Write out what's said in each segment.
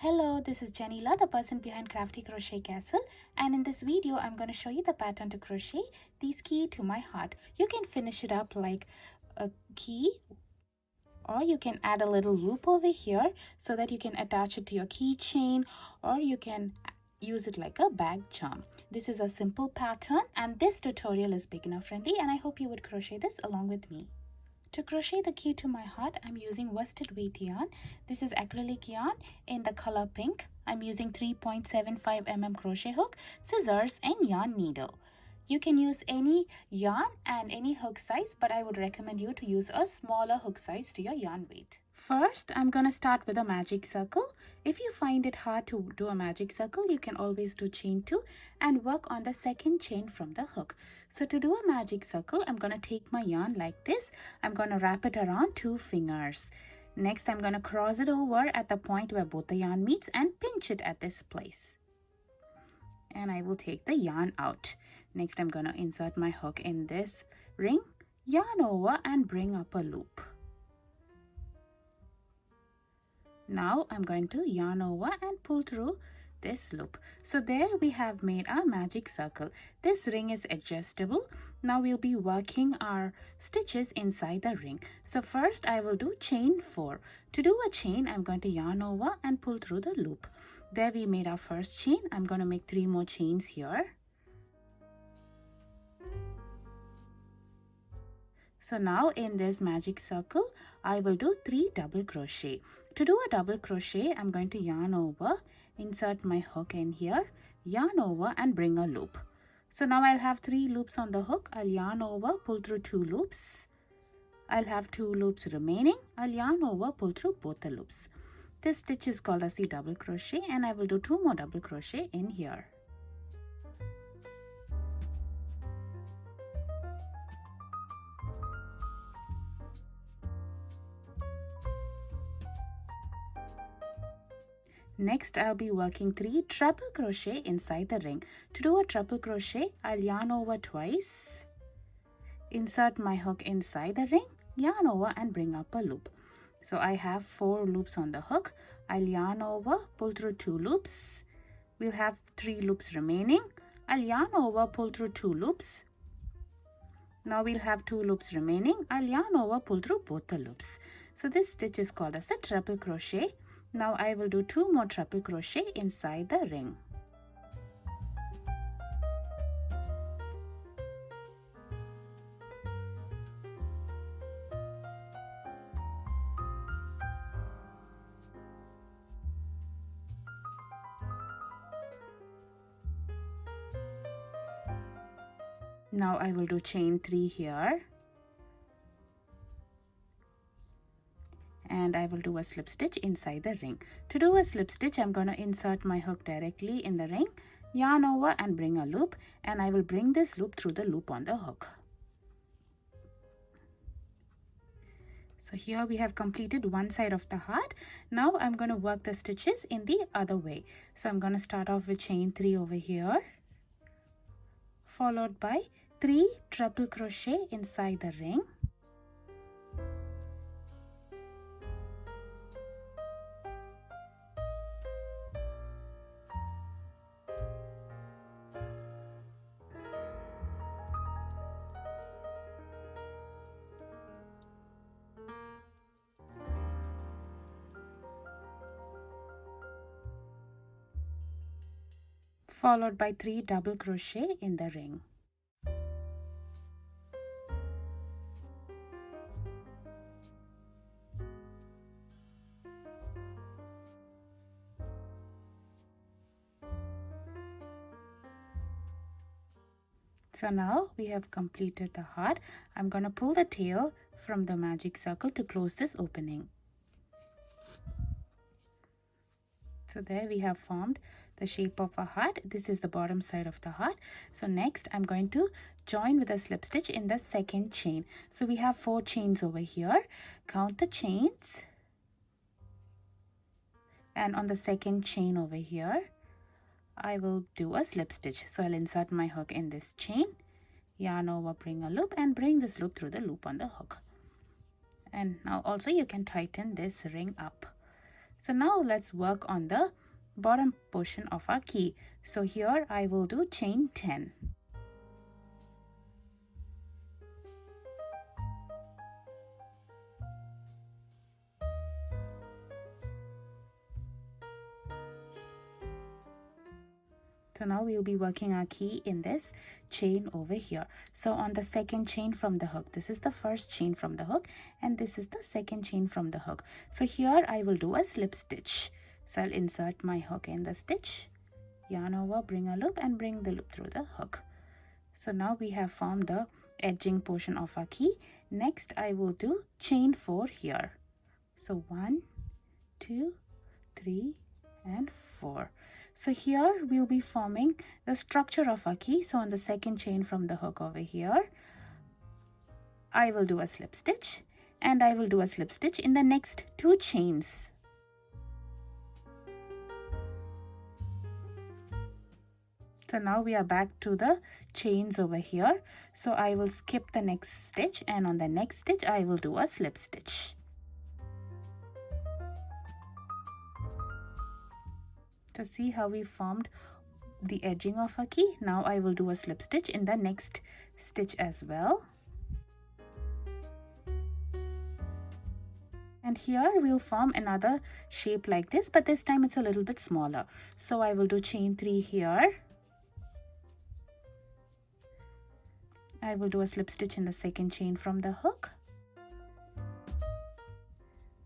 Hello, this is Janila, the person behind Crafty Crochet Castle, and in this video I'm going to show you the pattern to crochet these key to my heart. You can finish it up like a key, or you can add a little loop over here so that you can attach it to your keychain, or you can use it like a bag charm. This is a simple pattern and this tutorial is beginner friendly, and I hope you would crochet this along with me. To crochet the key to my heart, I'm using worsted weight yarn. This is acrylic yarn in the color pink. I'm using 3.75 mm crochet hook, scissors and yarn needle. You can use any yarn and any hook size, but I would recommend you to use a smaller hook size to your yarn weight. First, I'm going to start with a magic circle. If you find it hard to do a magic circle, you can always do chain 2 and work on the second chain from the hook. So to do a magic circle, I'm going to take my yarn like this. I'm going to wrap it around 2 fingers. Next, I'm going to cross it over at the point where both the yarn meets and pinch it at this place. And I will take the yarn out. Next, I'm going to insert my hook in this ring, yarn over and bring up a loop. Now I'm going to yarn over and pull through this loop. So there we have made our magic circle. This ring is adjustable. Now we'll be working our stitches inside the ring. So first I will do chain 4. To do a chain, I'm going to yarn over and pull through the loop. There we made our first chain. I'm going to make 3 more chains here. So now in this magic circle, I will do 3 double crochet. To do a double crochet, I'm going to yarn over, insert my hook in here, yarn over and bring a loop. So now I'll have 3 loops on the hook. I'll yarn over, pull through 2 loops. I'll have 2 loops remaining. I'll yarn over, pull through both the loops. This stitch is called as the double crochet, and I will do 2 more double crochet in here. Next, I'll be working 3 treble crochet inside the ring. To do a treble crochet, I'll yarn over twice, insert my hook inside the ring, yarn over and bring up a loop. So I have 4 loops on the hook. I'll yarn over, pull through 2 loops. We'll have 3 loops remaining. I'll yarn over, pull through 2 loops. Now we'll have 2 loops remaining. I'll yarn over, pull through both the loops. So this stitch is called as the treble crochet. Now I will do 2 more treble crochet inside the ring. Now I will do chain 3 here. And I will do a slip stitch inside the ring. To do a slip stitch, I'm going to insert my hook directly in the ring, yarn over and bring a loop, and I will bring this loop through the loop on the hook. So here we have completed one side of the heart. Now I'm going to work the stitches in the other way. So I'm going to start off with chain 3 over here, followed by 3 treble crochet inside the ring. Followed by 3 double crochet in the ring. So now we have completed the heart. I'm going to pull the tail from the magic circle to close this opening. So there we have formed the shape of a heart. This is the bottom side of the heart. So next I'm going to join with a slip stitch in the second chain. So we have 4 chains over here. Count the chains. And on the second chain over here, I will do a slip stitch. So I'll insert my hook in this chain, yarn over, bring a loop, and bring this loop through the loop on the hook. And now also you can tighten this ring up. So now let's work on the bottom portion of our key. So here I will do chain 10. So now we'll be working our key in this chain over here. So on the second chain from the hook, this is the first chain from the hook and this is the second chain from the hook. So here I will do a slip stitch. So I'll insert my hook in the stitch, yarn over, bring a loop and bring the loop through the hook. So now we have formed the edging portion of our key. Next I will do chain 4 here. So 1, 2, 3 and 4. So here we'll be forming the structure of our key. So on the second chain from the hook over here, I will do a slip stitch and I will do a slip stitch in the next 2 chains. So now we are back to the chains over here. So I will skip the next stitch and on the next stitch I will do a slip stitch. To see how we formed the edging of our key. Now I will do a slip stitch in the next stitch as well. And here we'll form another shape like this, but this time it's a little bit smaller. So I will do chain 3 here. I will do a slip stitch in the second chain from the hook.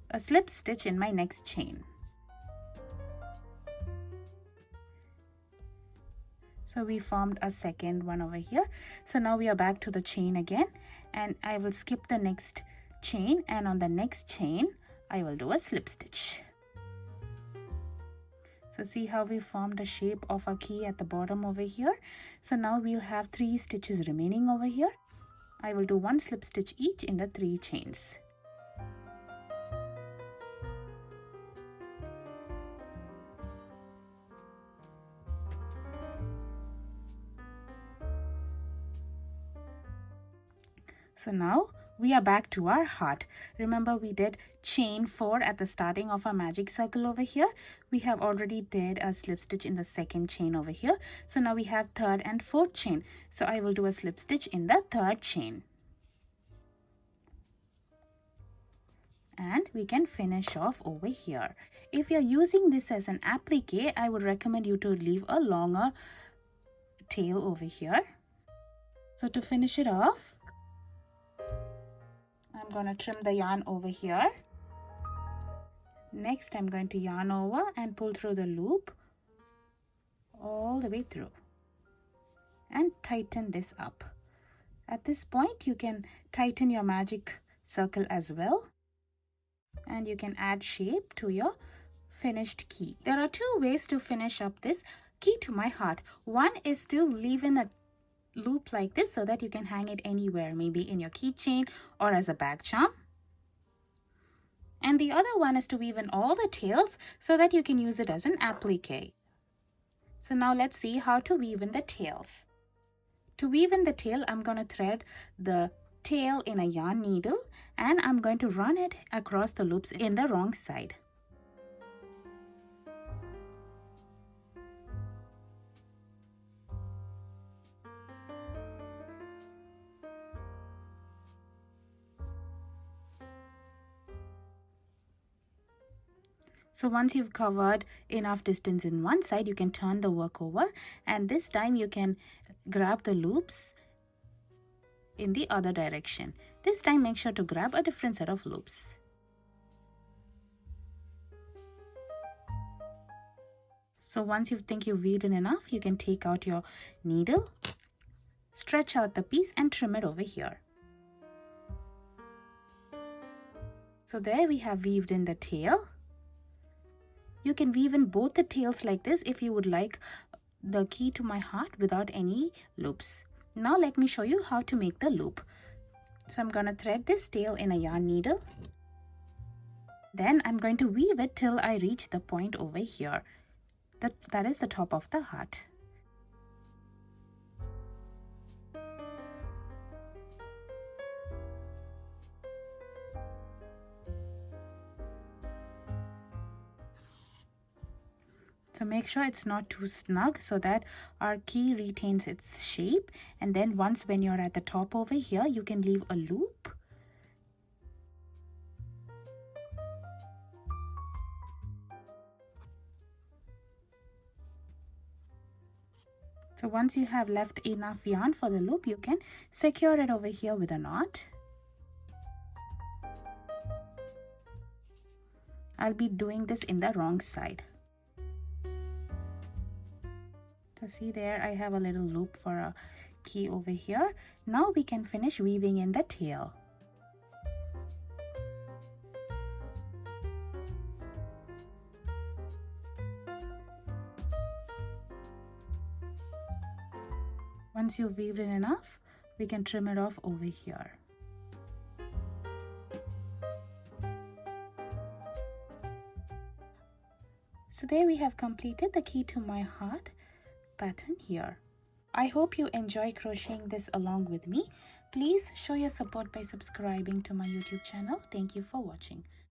A slip stitch in my next chain. So we formed a second one over here. So now we are back to the chain again and I will skip the next chain and on the next chain I will do a slip stitch. So see how we formed the shape of a key at the bottom over here. So now we'll have 3 stitches remaining over here. I will do 1 slip stitch each in the 3 chains. So now we are back to our heart. Remember we did chain 4 at the starting of our magic circle over here. We have already did a slip stitch in the second chain over here. So now we have third and fourth chain. So I will do a slip stitch in the third chain. And we can finish off over here. If you're using this as an applique, I would recommend you to leave a longer tail over here. So to finish it off, I'm going to trim the yarn over here. Next, I'm going to yarn over and pull through the loop all the way through and tighten this up. At this point, you can tighten your magic circle as well and you can add shape to your finished key. There are 2 ways to finish up this key to my heart. One is to leave in a loop like this so that you can hang it anywhere, maybe in your keychain or as a bag charm. And the other one is to weave in all the tails so that you can use it as an applique. So now let's see how to weave in the tails. To weave in the tail, I'm going to thread the tail in a yarn needle and I'm going to run it across the loops in the wrong side. So once you've covered enough distance in one side, you can turn the work over and this time you can grab the loops in the other direction. This time make sure to grab a different set of loops. So once you think you've weaved in enough, you can take out your needle, stretch out the piece and trim it over here. So there we have weaved in the tail. You can weave in both the tails like this if you would like the key to my heart without any loops. Now let me show you how to make the loop. So I'm going to thread this tail in a yarn needle. Then I'm going to weave it till I reach the point over here. That is the top of the heart. So make sure it's not too snug so that our key retains its shape. And then once when you're at the top over here, you can leave a loop. So once you have left enough yarn for the loop, you can secure it over here with a knot. I'll be doing this in the wrong side. So see there, I have a little loop for a key over here. Now we can finish weaving in the tail. Once you've weaved in enough, we can trim it off over here. So there we have completed the key to my heart pattern here. I hope you enjoy crocheting this along with me. Please show your support by subscribing to my YouTube channel. Thank you for watching.